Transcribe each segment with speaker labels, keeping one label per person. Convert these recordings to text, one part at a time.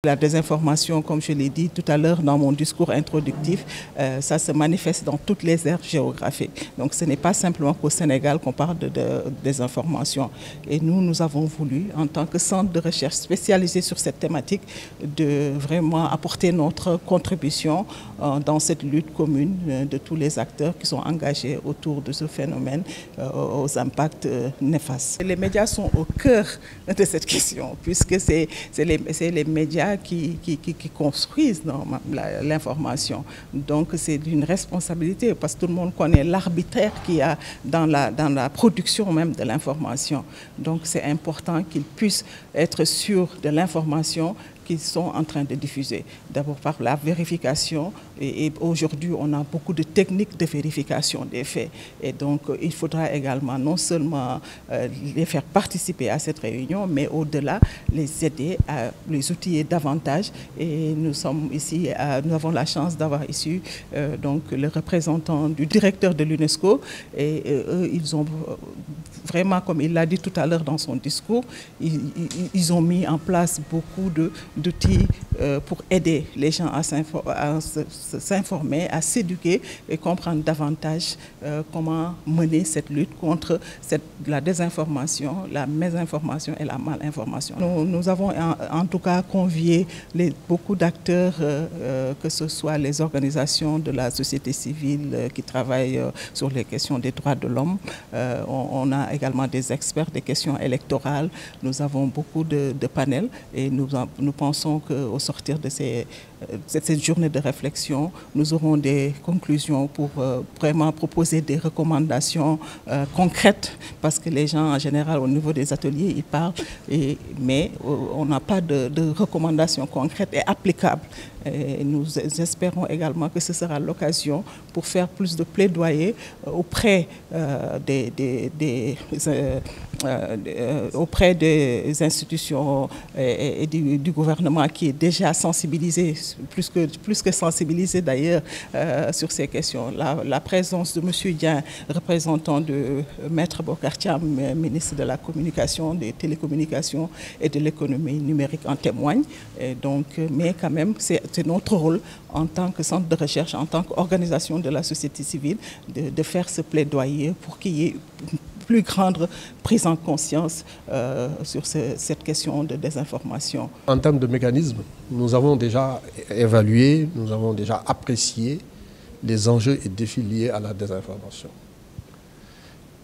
Speaker 1: La désinformation, comme je l'ai dit tout à l'heure dans mon discours introductif, ça se manifeste dans toutes les aires géographiques. Donc ce n'est pas simplement qu'au Sénégal qu'on parle de désinformation. Et nous avons voulu, en tant que centre de recherche spécialisé sur cette thématique, de vraiment apporter notre contribution dans cette lutte commune de tous les acteurs qui sont engagés autour de ce phénomène aux impacts néfastes. Les médias sont au cœur de cette question, puisque c'est les médias qui construisent l'information. Donc c'est une responsabilité parce que tout le monde connaît l'arbitraire qu'il y a dans la production même de l'information. Donc c'est important qu'ils puissent être sûrs de l'information qu'ils sont en train de diffuser. D'abord par la vérification, et aujourd'hui on a beaucoup de techniques de vérification des faits. Et donc il faudra également non seulement les faire participer à cette réunion, mais au-delà les aider à les outiller davantage. Et nous sommes ici, nous avons la chance d'avoir ici donc le représentant du directeur de l'UNESCO, et eux ils ont vraiment, comme il l'a dit tout à l'heure dans son discours, ils ont mis en place beaucoup d'outils pour aider les gens à s'informer, à s'éduquer et comprendre davantage comment mener cette lutte contre la désinformation, la mésinformation et la malinformation. Nous avons en tout cas convié beaucoup d'acteurs, que ce soit les organisations de la société civile qui travaillent sur les questions des droits de l'homme. On a également des experts des questions électorales. Nous avons beaucoup de panels et nous pensons qu'au sortir de cette journée de réflexion, nous aurons des conclusions pour vraiment proposer des recommandations concrètes, parce que les gens en général au niveau des ateliers ils parlent, mais on n'a pas de recommandations concrètes et applicables. Et nous espérons également que ce sera l'occasion pour faire plus de plaidoyer auprès auprès des institutions et du gouvernement, qui est déjà sensibilisé, plus que sensibilisé d'ailleurs sur ces questions. La présence de M. Dieng, représentant de Maître Bocar Thiam, ministre de la Communication, des Télécommunications et de l'économie numérique en témoigne. Et donc, mais quand même, c'est notre rôle en tant que centre de recherche, en tant qu'organisation de la société civile, de faire ce plaidoyer pour qu'il y ait une plus grande prise en conscience sur cette question de désinformation.
Speaker 2: En termes de mécanismes, nous avons déjà évalué, nous avons déjà apprécié les enjeux et défis liés à la désinformation.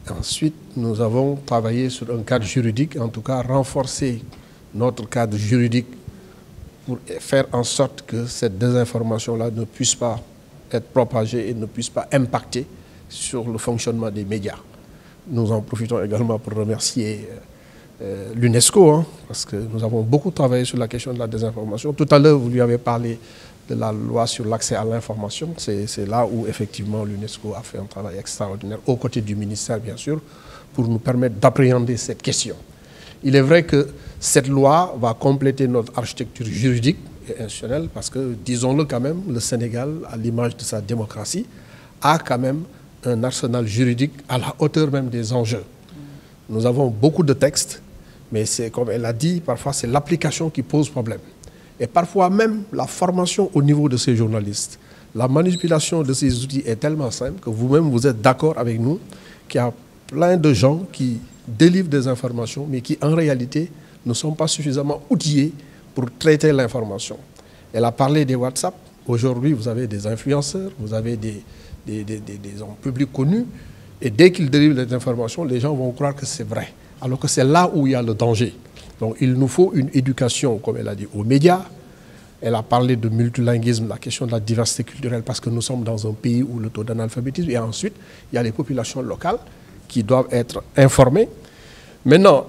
Speaker 2: Ensuite, nous avons travaillé sur un cadre juridique, en tout cas renforcer notre cadre juridique pour faire en sorte que cette désinformation-là ne puisse pas être propagée et ne puisse pas impacter sur le fonctionnement des médias. Nous en profitons également pour remercier l'UNESCO, parce que nous avons beaucoup travaillé sur la question de la désinformation. Tout à l'heure, vous lui avez parlé de la loi sur l'accès à l'information. C'est là où effectivement l'UNESCO a fait un travail extraordinaire, aux côtés du ministère bien sûr, pour nous permettre d'appréhender cette question. Il est vrai que cette loi va compléter notre architecture juridique et institutionnelle, parce que, disons-le quand même, le Sénégal, à l'image de sa démocratie, a quand même un arsenal juridique à la hauteur même des enjeux. Nous avons beaucoup de textes, mais c'est comme elle a dit, parfois c'est l'application qui pose problème. Et parfois même la formation au niveau de ces journalistes. La manipulation de ces outils est tellement simple que vous-même vous êtes d'accord avec nous qu'il y a plein de gens qui délivrent des informations, mais qui en réalité ne sont pas suffisamment outillés pour traiter l'information. Elle a parlé des WhatsApp. Aujourd'hui, vous avez des influenceurs, vous avez des hommes publics connus, et dès qu'ils délivrent des informations, les gens vont croire que c'est vrai, alors que c'est là où il y a le danger. Donc il nous faut une éducation, comme elle a dit, aux médias. Elle a parlé de multilinguisme, la question de la diversité culturelle, parce que nous sommes dans un pays où le taux d'analphabétisme, et ensuite, il y a les populations locales qui doivent être informées. Maintenant,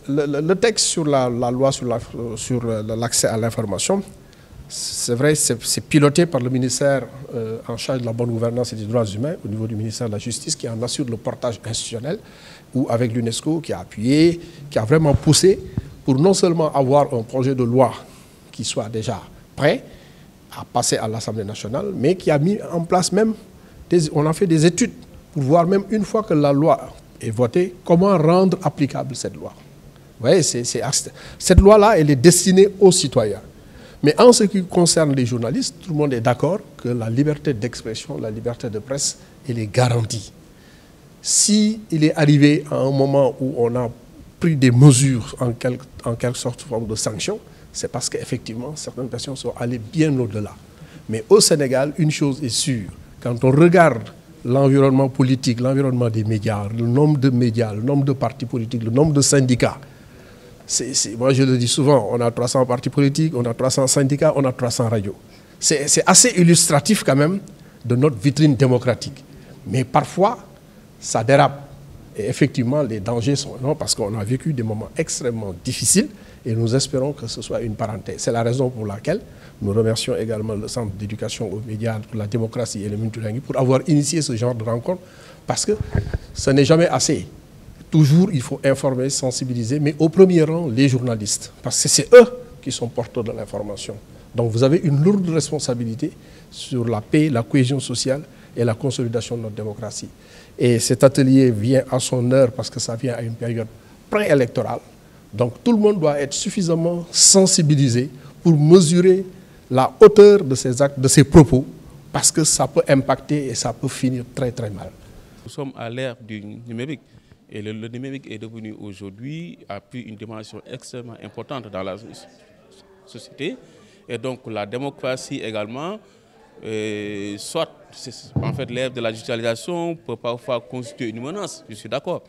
Speaker 2: le texte sur la loi sur l'accès à l'information, c'est vrai, c'est piloté par le ministère en charge de la bonne gouvernance et des droits humains, au niveau du ministère de la Justice, qui en assure le portage institutionnel, ou avec l'UNESCO, qui a appuyé, qui a vraiment poussé pour non seulement avoir un projet de loi qui soit déjà prêt à passer à l'Assemblée nationale, mais qui a mis en place même, on a fait des études pour voir même une fois que la loi est votée, comment rendre applicable cette loi. Vous voyez, cette loi-là, elle est destinée aux citoyens. Mais en ce qui concerne les journalistes, tout le monde est d'accord que la liberté d'expression, la liberté de presse, elle est garantie. Si il est arrivé à un moment où on a pris des mesures en quelque sorte forme de sanctions, c'est parce qu'effectivement, certaines personnes sont allées bien au-delà. Mais au Sénégal, une chose est sûre, quand on regarde l'environnement politique, l'environnement des médias, le nombre de partis politiques, le nombre de syndicats, moi je le dis souvent, on a 300 partis politiques, on a 300 syndicats, on a 300 radios. C'est assez illustratif quand même de notre vitrine démocratique. Mais parfois, ça dérape. Et effectivement, les dangers sont énormes parce qu'on a vécu des moments extrêmement difficiles et nous espérons que ce soit une parenthèse. C'est la raison pour laquelle nous remercions également le Centre d'éducation aux médias pour la démocratie et le multilinguisme pour avoir initié ce genre de rencontre parce que ce n'est jamais assez. Toujours, il faut informer, sensibiliser, mais au premier rang, les journalistes. Parce que c'est eux qui sont porteurs de l'information. Donc vous avez une lourde responsabilité sur la paix, la cohésion sociale et la consolidation de notre démocratie. Et cet atelier vient à son heure parce que ça vient à une période préélectorale. Donc tout le monde doit être suffisamment sensibilisé pour mesurer la hauteur de ses actes, de ses propos, parce que ça peut impacter et ça peut finir très très mal.
Speaker 3: Nous sommes à l'ère du numérique et le numérique est devenu aujourd'hui, a pris une dimension extrêmement importante dans la société. Et donc la démocratie également, soit en fait l'ère de la digitalisation peut parfois constituer une menace, je suis d'accord,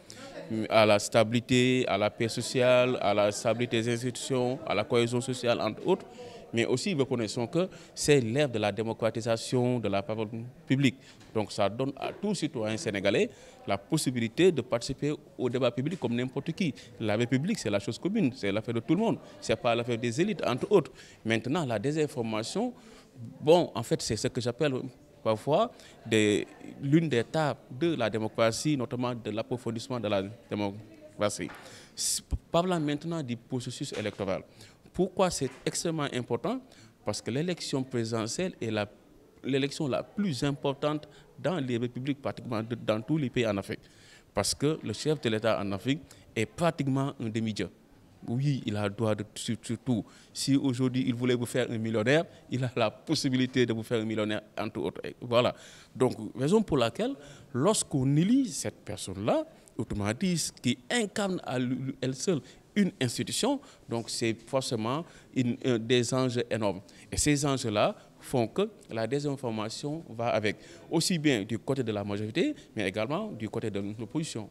Speaker 3: à la stabilité, à la paix sociale, à la stabilité des institutions, à la cohésion sociale entre autres. Mais aussi reconnaissons que c'est l'ère de la démocratisation de la parole publique. Donc ça donne à tout citoyen sénégalais la possibilité de participer au débat public comme n'importe qui. La République, c'est la chose commune, c'est l'affaire de tout le monde. Ce n'est pas l'affaire des élites, entre autres. Maintenant, la désinformation, bon, en fait, c'est ce que j'appelle parfois l'une des tares de la démocratie, notamment de l'approfondissement de la démocratie. Parlant maintenant du processus électoral. Pourquoi c'est extrêmement important? Parce que l'élection présidentielle est l'élection la plus importante dans les républiques, pratiquement dans tous les pays en Afrique. Parce que le chef de l'État en Afrique est pratiquement un demi-dieu. Oui, il a le droit de surtout. Si aujourd'hui il voulait vous faire un millionnaire, il a la possibilité de vous faire un millionnaire, entre autres. Voilà. Donc, raison pour laquelle, lorsqu'on élit cette personne-là, autrement dit, qui incarne à elle seule une institution, donc c'est forcément des enjeux énormes. Et ces enjeux-là font que la désinformation va avec, aussi bien du côté de la majorité, mais également du côté de l'opposition.